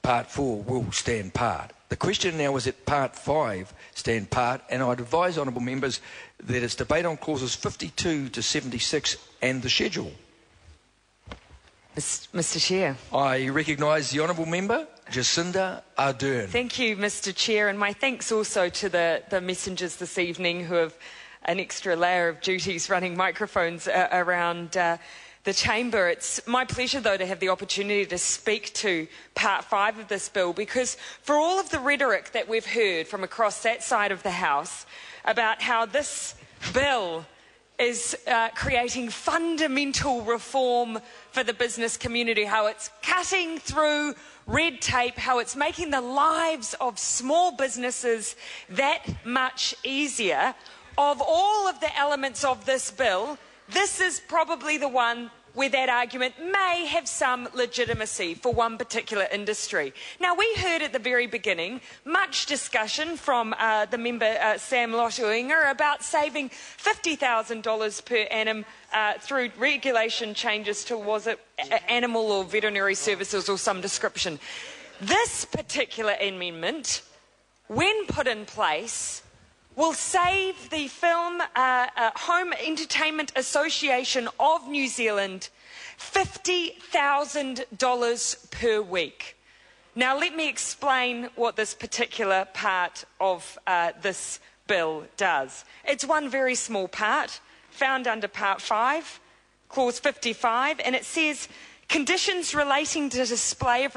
Part 4 will stand part. The question now is that Part 5 stand part, and I'd advise honourable members that it's debate on clauses 52 to 76 and the schedule. Mr Chair. I recognise the honourable member, Jacinda Ardern. Thank you, Mr Chair, and my thanks also to the messengers this evening who have an extra layer of duties running microphones around the chamber. It's my pleasure, though, to have the opportunity to speak to Part 5 of this bill, because for all of the rhetoric that we've heard from across that side of the House about how this bill is creating fundamental reform for the business community, how it's cutting through red tape, how it's making the lives of small businesses that much easier. Of all of the elements of this bill, this is probably the one where that argument may have some legitimacy for one particular industry. Now, we heard at the very beginning much discussion from the member Sam Lotuinga about saving $50,000 per annum through regulation changes to, was it animal or veterinary services or some description. This particular amendment, when put in place, will save the Film Home Entertainment Association of New Zealand $50,000 per week. Now, let me explain what this particular part of this bill does. It's one very small part, found under Part 5, Clause 55, and it says, conditions relating to display of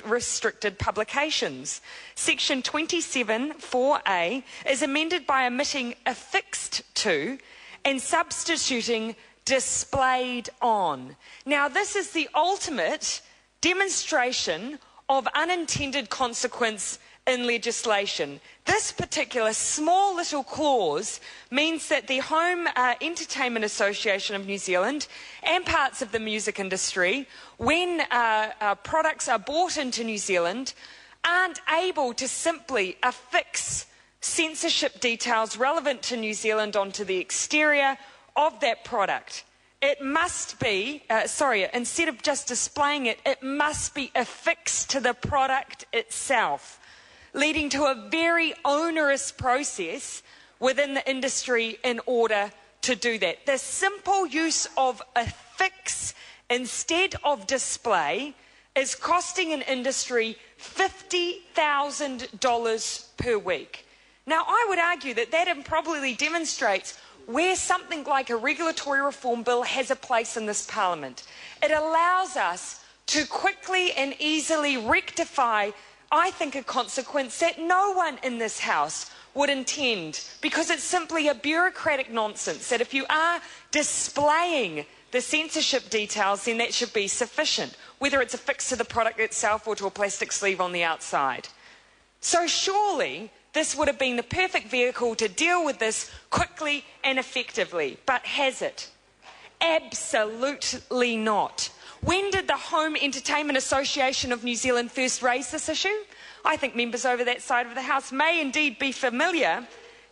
restricted publications. Section 27(4)(a) is amended by omitting affixed to and substituting displayed on. Now, this is the ultimate demonstration of unintended consequence in legislation. This particular small little clause means that the Home Entertainment Association of New Zealand and parts of the music industry, when products are bought into New Zealand, aren't able to simply affix censorship details relevant to New Zealand onto the exterior of that product. It must be, instead of just displaying it, it must be affixed to the product itself, leading to a very onerous process within the industry in order to do that. The simple use of affix instead of display is costing an industry $50,000 per week. Now, I would argue that that probably demonstrates where something like a regulatory reform bill has a place in this Parliament. It allows us to quickly and easily rectify, I think, a consequence that no one in this House would intend, because it's simply a bureaucratic nonsense that if you are displaying the censorship details, then that should be sufficient, whether it's affixed to the product itself or to a plastic sleeve on the outside. So surely this would have been the perfect vehicle to deal with this quickly and effectively, but has it? Absolutely not. When did the Home Entertainment Association of New Zealand first raise this issue? I think members over that side of the House may indeed be familiar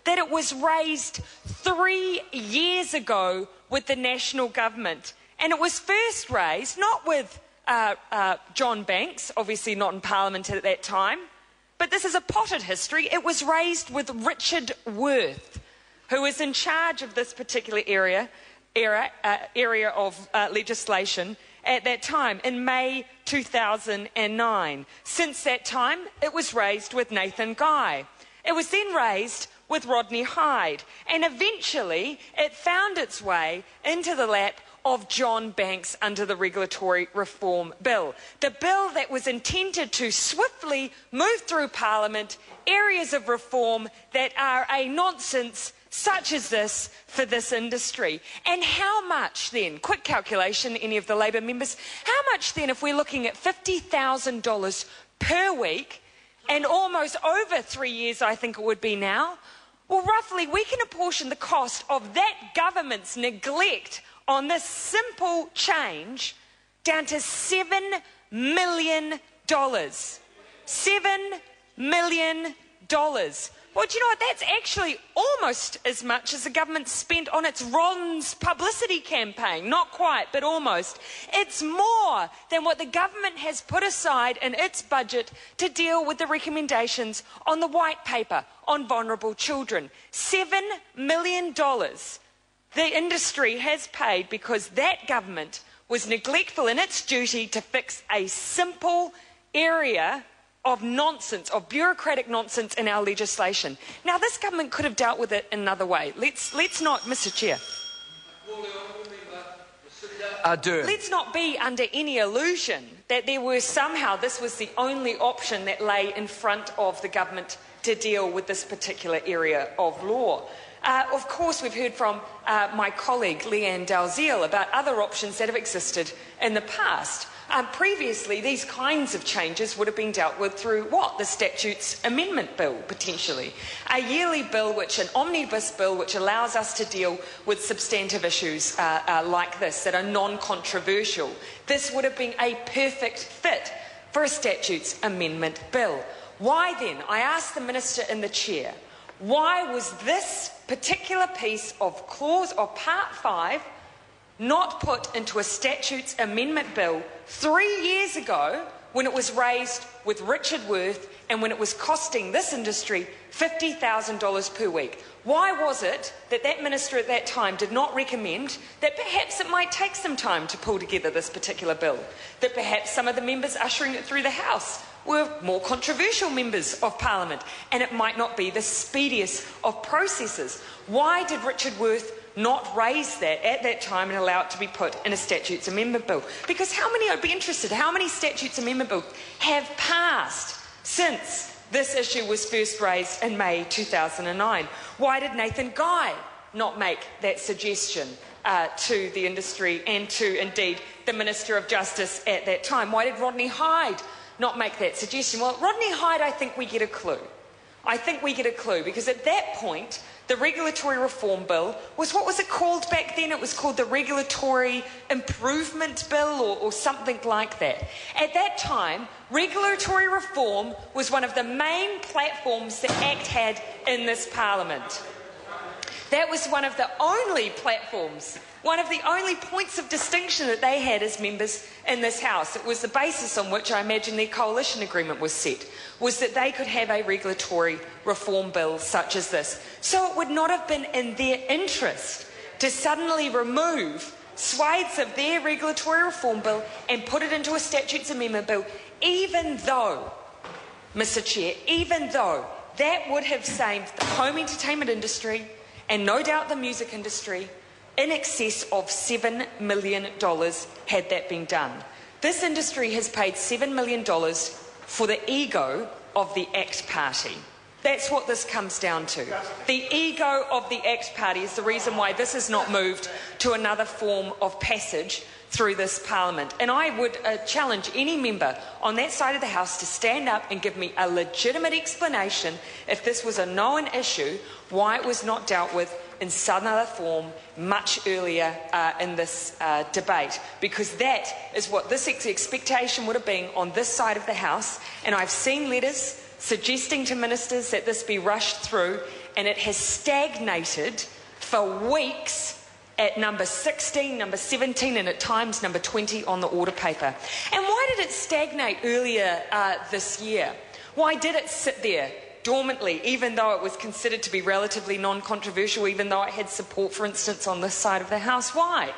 that it was raised 3 years ago with the national government. And it was first raised not with John Banks, obviously not in Parliament at that time, but this is a potted history. It was raised with Richard Worth, who was in charge of this particular area of legislation at that time, in May 2009. Since that time, it was raised with Nathan Guy. It was then raised with Rodney Hyde, and eventually it found its way into the lap of John Banks under the Regulatory Reform Bill. The bill that was intended to swiftly move through Parliament areas of reform that are a nonsense such as this for this industry. And how much then, quick calculation, any of the Labour members, how much then, if we're looking at $50,000 per week, and almost over 3 years I think it would be now, well, roughly we can apportion the cost of that government's neglect on this simple change down to $7 million. $7 million Well, do you know what? That's actually almost as much as the government spent on its Ron's publicity campaign. Not quite, but almost. It's more than what the government has put aside in its budget to deal with the recommendations on the white paper on vulnerable children. $7 million the industry has paid because that government was neglectful in its duty to fix a simple area of nonsense, of bureaucratic nonsense in our legislation. Now, this government could have dealt with it in another way. Let's not, Mr. Chair. Let's not be under any illusion that there were somehow, this was the only option that lay in front of the government to deal with this particular area of law. Of course, we've heard from my colleague, Leanne Dalziel, about other options that have existed in the past. Previously, these kinds of changes would have been dealt with through what? The Statutes Amendment Bill, potentially. A yearly bill, an omnibus bill, which allows us to deal with substantive issues like this that are non-controversial. This would have been a perfect fit for a Statutes Amendment Bill. Why then, I asked the Minister in the chair, why was this particular piece of clause of Part 5 not put into a Statutes Amendment Bill 3 years ago when it was raised with Richard Worth and when it was costing this industry $50,000 per week? Why was it that that minister at that time did not recommend that perhaps it might take some time to pull together this particular bill? That perhaps some of the members ushering it through the House were more controversial members of Parliament and it might not be the speediest of processes? Why did Richard Worth not raise that at that time and allow it to be put in a Statutes Amendment Bill? Because I'd be interested, how many Statutes Amendment Bills have passed since this issue was first raised in May 2009? Why did Nathan Guy not make that suggestion to the industry and to, indeed, the Minister of Justice at that time? Why did Rodney Hyde not make that suggestion? Well, Rodney Hyde, I think we get a clue. Because at that point, the Regulatory Reform Bill was, what was it called back then? It was called the Regulatory Improvement Bill or something like that. At that time, regulatory reform was one of the main platforms that ACT had in this Parliament. That was one of the only platforms, one of the only points of distinction that they had as members in this House. It was the basis on which I imagine their coalition agreement was set, was that they could have a regulatory reform bill such as this. So it would not have been in their interest to suddenly remove swathes of their regulatory reform bill and put it into a Statutes Amendment Bill, even though, Mr. Chair, even though that would have saved the home entertainment industry and no doubt the music industry in excess of $7 million had that been done. This industry has paid $7 million for the ego of the ACT Party. That's what this comes down to. The ego of the ACT Party is the reason why this has not moved to another form of passage through this Parliament. And I would challenge any member on that side of the House to stand up and give me a legitimate explanation, if this was a known issue, why it was not dealt with in some other form much earlier in this debate. Because that is what this expectation would have been on this side of the House. And I've seen letters suggesting to ministers that this be rushed through, and it has stagnated for weeks at number 16, number 17, and at times number 20 on the order paper. And why did it stagnate earlier this year? Why did it sit there dormantly, even though it was considered to be relatively non-controversial, even though it had support, for instance, on this side of the House? Why?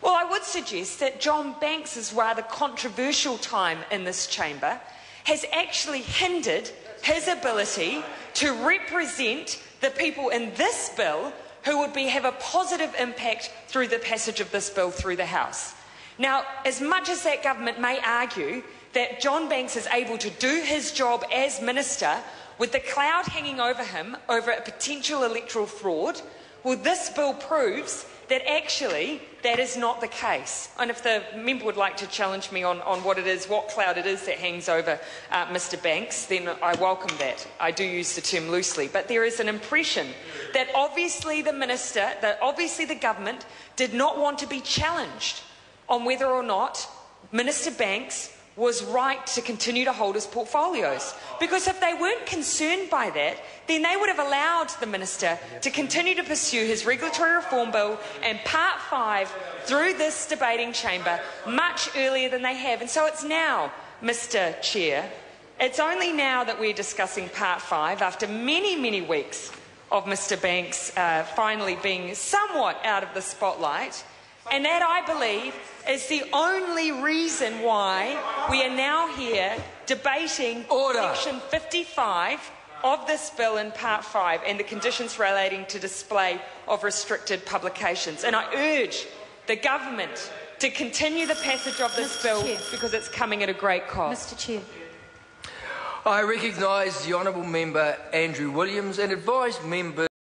Well, I would suggest that John Banks's rather controversial time in this chamber has actually hindered his ability to represent the people in this bill who would have a positive impact through the passage of this bill through the House. Now, as much as that government may argue that John Banks is able to do his job as minister with the cloud hanging over him over a potential electoral fraud, well, this bill proves that actually that is not the case. And if the member would like to challenge me on what it is, what cloud it is that hangs over Mr. Banks, then I welcome that. I do use the term loosely. But there is an impression that obviously the minister, that obviously the government did not want to be challenged on whether or not Minister Banks was right to continue to hold his portfolios. Because if they weren't concerned by that, then they would have allowed the Minister to continue to pursue his regulatory reform bill and Part 5 through this debating chamber much earlier than they have. And so it's now, Mr. Chair, it's only now that we're discussing Part 5 after many, many weeks of Mr. Banks finally being somewhat out of the spotlight. And that, I believe, is the only reason why we are now here debating Section 55 of this bill in Part 5 and the conditions relating to display of restricted publications. And I urge the government to continue the passage of this bill because it's coming at a great cost. Mr. Chair. I recognise the Honourable Member Andrew Williams and advise members